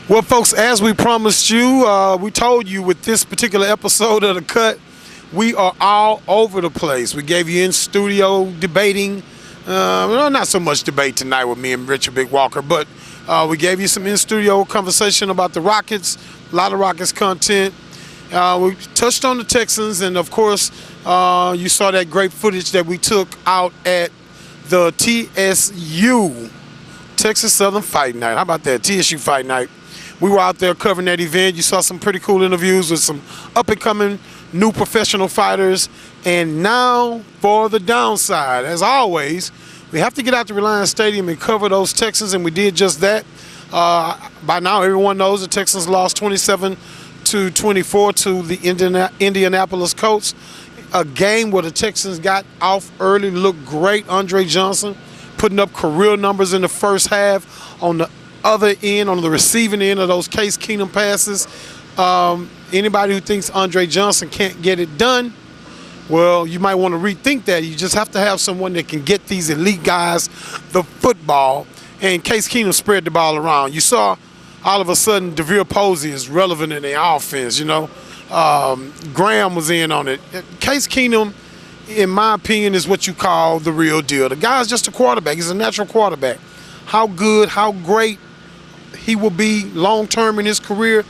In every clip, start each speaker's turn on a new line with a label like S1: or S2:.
S1: Well, folks, as we promised you, we told you with this particular episode of The Cut, we are all over the place. We gave you in studio debating. Well, not so much debate tonight with me and Richard Big Walker, but we gave you some in studio conversation about the Rockets, a lot of Rockets content. We touched on the Texans, and of course, you saw that great footage that we took out at the TSU, Texas Southern Fight Night. How about that? TSU Fight Night. We were out there covering that event. You saw some pretty cool interviews with some up-and-coming new professional fighters. And now for the downside. As always, we have to get out to Reliance Stadium and cover those Texans, and we did just that. By now, everyone knows the Texans lost 27-24 to the Indianapolis Colts. A game where the Texans got off early, looked great. Andre Johnson putting up career numbers in the first half. On the other end, on the receiving end of those Case Keenum passes, anybody who thinks Andre Johnson can't get it done, well, you might want to rethink that. You just have to have someone that can get these elite guys the football, and Case Keenum spread the ball around. You saw all of a sudden DeVere Posey is relevant in the offense, Graham was in on it. Case Keenum, in my opinion, is what you call the real deal. The guy's just a quarterback. He's a natural quarterback. How good, how great he will be long-term in his career,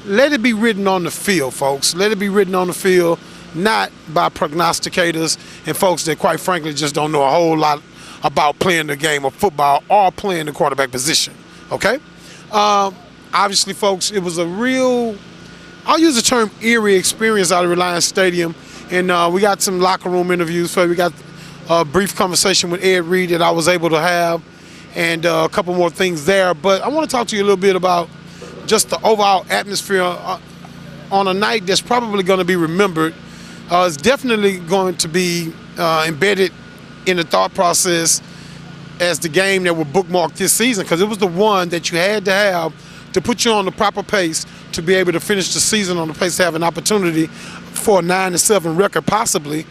S1: let it be written on the field, folks. Let it be written on the field, not by prognosticators and folks that, quite frankly, just don't know a whole lot about playing the game of football or playing the quarterback position, okay? Obviously, folks, it was a real, I'll use the term eerie experience out of Reliance Stadium, and we got some locker room interviews. So we got a brief conversation with Ed Reed that I was able to have, and a couple more things there. But I want to talk to you a little bit about just the overall atmosphere on a night that's probably going to be remembered. It's definitely going to be embedded in the thought process as the game that will bookmark this season, because it was the one that you had to have to put you on the proper pace to be able to finish the season on the pace to have an opportunity for a 9-7 record, possibly,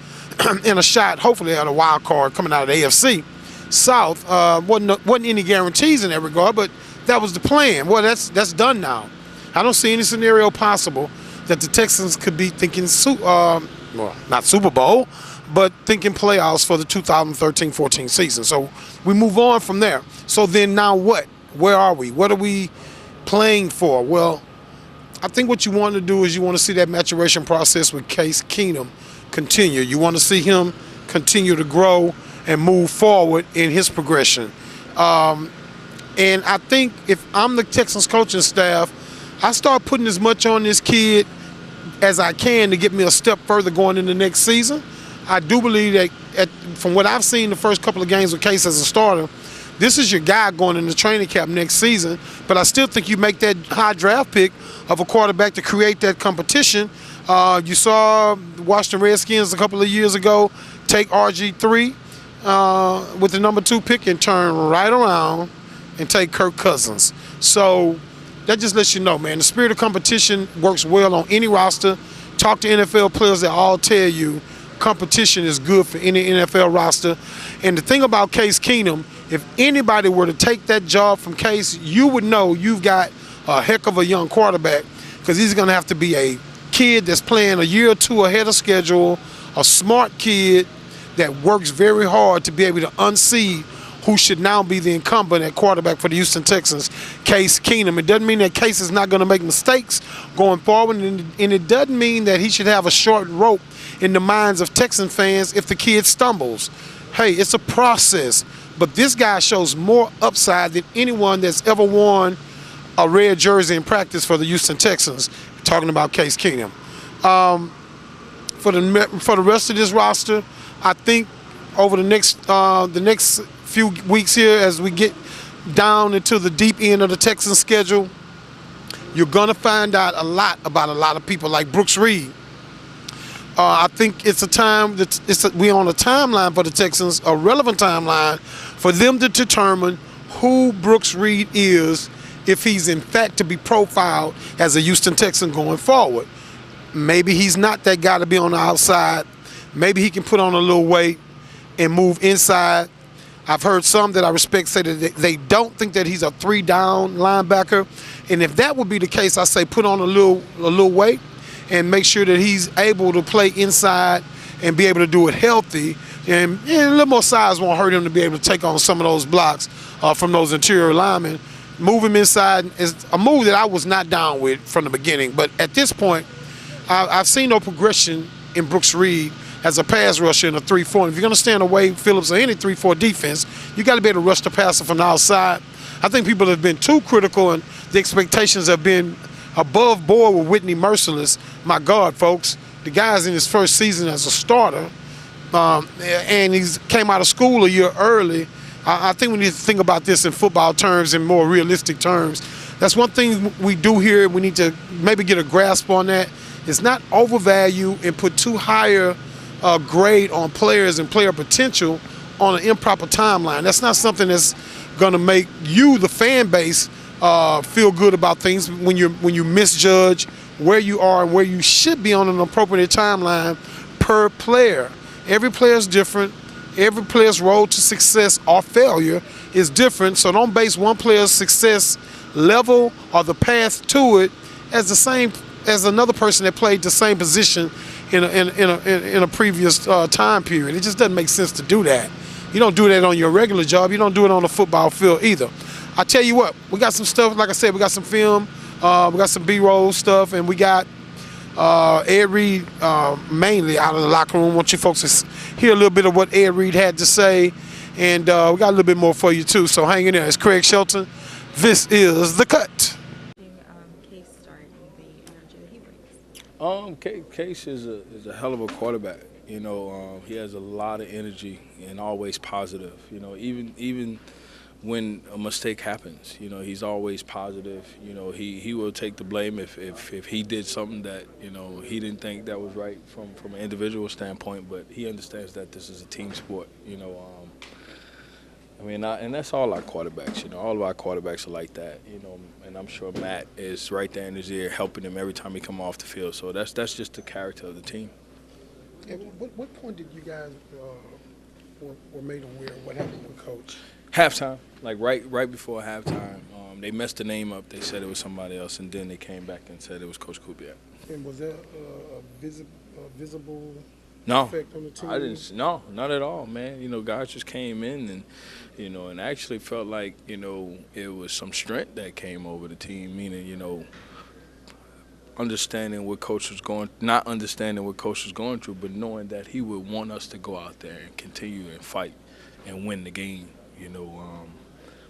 S1: and a shot, hopefully, at a wild card coming out of the AFC South. Wasn't any guarantees in that regard, but that was the plan. Well, that's done now. I don't see any scenario possible that the Texans could be thinking, not Super Bowl, but thinking playoffs for the 2013-14 season. So we move on from there. So then now what? Where are we? What are we playing for? Well, I think what you want to do is you want to see that maturation process with Case Keenum continue. You want to see him continue to grow and move forward in his progression. And I think if I'm the Texans coaching staff, I start putting as much on this kid as I can to get me a step further going into next season. I do believe that from what I've seen the first couple of games with Case as a starter, this is your guy going into training camp next season. But I still think you make that high draft pick of a quarterback to create that competition. You saw the Washington Redskins a couple of years ago take RG3 with the number 2 pick and turn right around and take Kirk Cousins. So that just lets you know, man, the spirit of competition works well on any roster. Talk to NFL players that all tell you competition is good for any NFL roster. And the thing about Case Keenum, if anybody were to take that job from Case, you would know you've got a heck of a young quarterback, because he's going to have to be a kid that's playing a year or two ahead of schedule, a smart kid that works very hard to be able to unseat who should now be the incumbent at quarterback for the Houston Texans, Case Keenum. It doesn't mean that Case is not going to make mistakes going forward, and it doesn't mean that he should have a short rope in the minds of Texan fans if the kid stumbles. Hey, it's a process, but this guy shows more upside than anyone that's ever worn a red jersey in practice for the Houston Texans. Talking about Case Keenum. For the rest of this roster, I think over the next few weeks here, as we get down into the deep end of the Texans schedule, you're going to find out a lot about a lot of people like Brooks Reed. I think it's a time that we're on a timeline for the Texans, a relevant timeline for them to determine who Brooks Reed is, if he's in fact to be profiled as a Houston Texan going forward. Maybe he's not that guy to be on the outside. Maybe he can put on a little weight and move inside. I've heard some that I respect say that they don't think that he's a 3-down linebacker, And if that would be the case, I say put on a little weight and make sure that he's able to play inside and be able to do it healthy. And a little more size won't hurt him to be able to take on some of those blocks from those interior linemen. Move him inside is a move that I was not down with from the beginning. But at this point, I've seen no progression in Brooks Reed as a pass rusher in a 3-4. And if you're going to stand away Phillips or any 3-4 defense, you got to be able to rush the passer from the outside. I think people have been too critical, and the expectations have been above board with Whitney Merciless. My God, folks, the guy's in his first season as a starter, and he came out of school a year early. I think we need to think about this in football terms, in more realistic terms. That's one thing we do here. We need to maybe get a grasp on that. It's not overvalue and put too higher grade on players and player potential on an improper timeline. That's not something that's going to make you, the fan base, feel good about things when you misjudge where you are and where you should be on an appropriate timeline per player. Every player is different. Every player's road to success or failure is different, so don't base one player's success level or the path to it as the same as another person that played the same position in a previous time period. It just doesn't make sense to do that. You don't do that on your regular job. You don't do it on the football field either. I tell you what, we got some stuff, like I said, we got some film, we got some B-roll stuff, and we got Ed Reed mainly out of the locker room. I want you folks to hear a little bit of what Ed Reed had to say, and we got a little bit more for you too, so hang in there. It's Craig Shelton. This is The Cut.
S2: Case starting the energy that he brings.
S3: Case is a hell of a quarterback. You know, he has a lot of energy and always positive. You know, even when a mistake happens, you know, he's always positive. You know, he will take the blame if he did something that, you know, he didn't think that was right from an individual standpoint, but he understands that this is a team sport, you know. I mean, and that's all our quarterbacks, you know. All of our quarterbacks are like that, you know, and I'm sure Matt is right there in his ear helping him every time he come off the field. So that's just the character of the team.
S1: And what point did you guys were made aware of what happened with Coach?
S3: Halftime, like right before halftime, they messed the name up. They said it was somebody else, and then they came back and said it was Coach Kubiak.
S1: And was there a visible effect on the team?
S3: I didn't. No, not at all, man. You know, guys just came in and, you know, and actually felt like, you know, it was some strength that came over the team, meaning, you know, understanding what Coach was not understanding what Coach was going through, but knowing that he would want us to go out there and continue and fight and win the game. You know,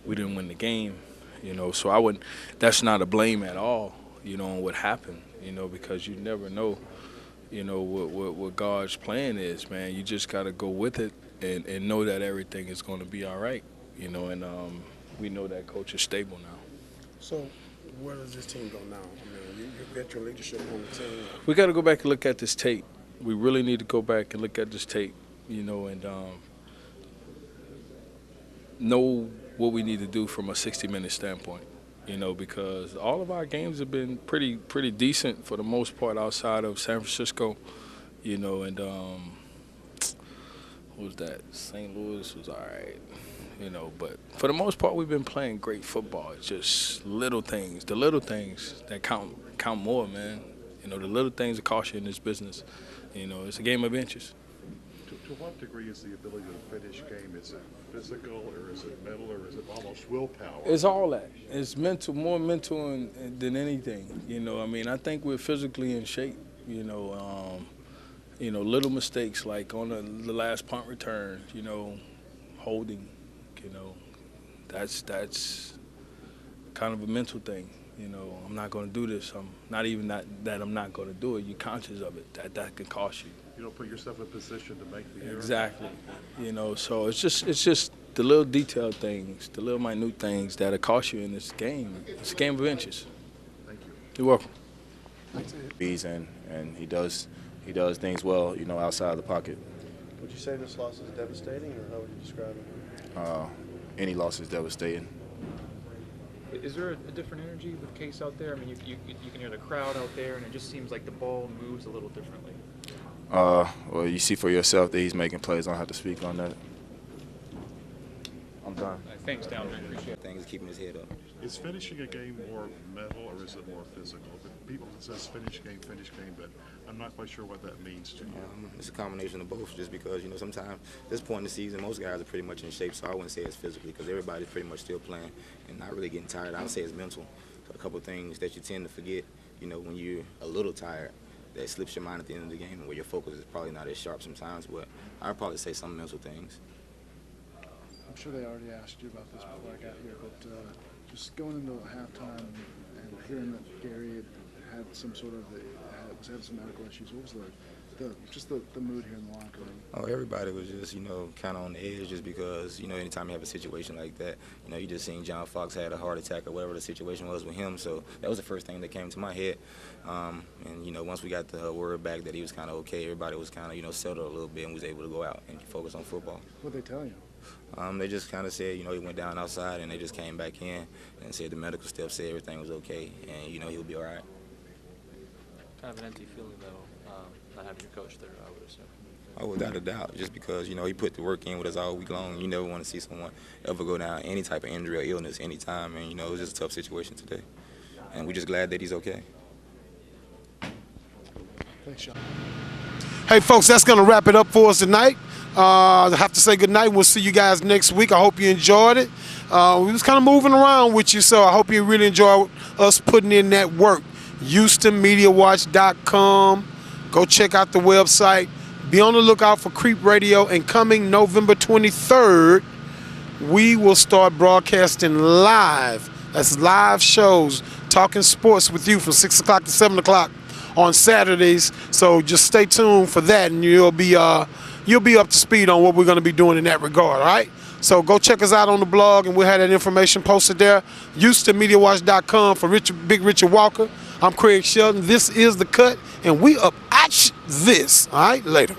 S3: we didn't win the game, you know, so I wouldn't. That's not a blame at all, you know, on what happened, you know, because you never know, you know, what God's plan is, man. You just got to go with it and know that everything is going to be all right, you know, and we know that Coach is stable now.
S1: So where does this team go now? I mean, you got your leadership on the team.
S3: We got to go back and look at this tape. We really need to go back and look at this tape, you know, and know what we need to do from a 60-minute standpoint, you know, because all of our games have been pretty decent for the most part outside of San Francisco, you know, and what was that? St. Louis was all right, you know, but for the most part we've been playing great football. It's just little things, the little things that count more, man. You know, the little things that cost you in this business. You know, it's a game of inches.
S4: To what degree is the ability to finish game? Is it physical, or is it mental, or is it almost willpower?
S3: It's all that. It's mental, more mental than anything. You know, I mean, I think we're physically in shape. You know, little mistakes like on the last punt return. You know, holding. You know, that's kind of a mental thing. You know, I'm not going to do this. I'm not even that I'm not going to do it. You're conscious of it. That can cost you.
S4: You don't put yourself in a position to make the error.
S3: Exactly. You know, so it's just the little detailed things, the little minute things that'll cost you in this game. It's a game of inches.
S4: Thank you.
S3: You're welcome.
S5: And he does things well, you know, outside the pocket.
S6: Would you say this loss is devastating, or how would you describe it?
S5: Any loss is devastating.
S7: Is there a different energy with Case out there? I mean, you can hear the crowd out there, and it just seems like the ball moves a little differently.
S5: Well, you see for yourself that he's making plays. I don't have to speak on that. done.
S7: Thanks, down there. Appreciate it.
S8: Things keeping his head up.
S4: Is finishing a game more mental or is it more physical? People says finish game, but I'm not quite sure what that means to you.
S8: It's a combination of both, just because, you know, sometimes at this point in the season, most guys are pretty much in shape, so I wouldn't say it's physically, because everybody's pretty much still playing and not really getting tired. I would say it's mental. So a couple of things that you tend to forget, you know, when you're a little tired, that slips your mind at the end of the game, where your focus is probably not as sharp sometimes, but I would probably say some mental things.
S9: I'm sure they already asked you about this before I got here, but just going into halftime and hearing that Gary had some sort of was having some medical issues. What was the mood here in the locker room?
S8: Oh, everybody was just, you know, kind of on the edge, just because, you know, anytime you have a situation like that, you know, you just seen John Fox had a heart attack or whatever the situation was with him. So that was the first thing that came to my head. And, you know, once we got the word back that he was kind of okay, everybody was kind of, you know, settled a little bit and was able to go out and focus on football.
S9: What'd they tell you?
S8: They just kind of said, you know, he went down outside and they just came back in and said the medical staff said everything was okay and, you know, he'll be all right.
S10: Kind of an empty feeling, though, not having your coach there, I would assume.
S8: Oh, without a doubt, just because, you know, he put the work in with us all week long. You never want to see someone ever go down any type of injury or illness anytime, and, you know, it was just a tough situation today. And we're just glad that he's okay.
S9: Thanks, Sean.
S1: Hey, folks, that's going to wrap it up for us tonight. I have to say good night. We'll see you guys next week. I hope you enjoyed it. We was kind of moving around with you, so I hope you really enjoyed us putting in that work. HoustonMediaWatch.com. Go check out the website. Be on the lookout for Creep Radio. And coming November 23rd, we will start broadcasting live. That's live shows, talking sports with you from 6 o'clock to 7 o'clock on Saturdays. So just stay tuned for that, and you'll be up to speed on what we're going to be doing in that regard, all right? So go check us out on the blog, and we'll have that information posted there. HoustonMediaWatch.com for Big Richard Walker. I'm Craig Shelton. This is The Cut, and we up at this. All right, later.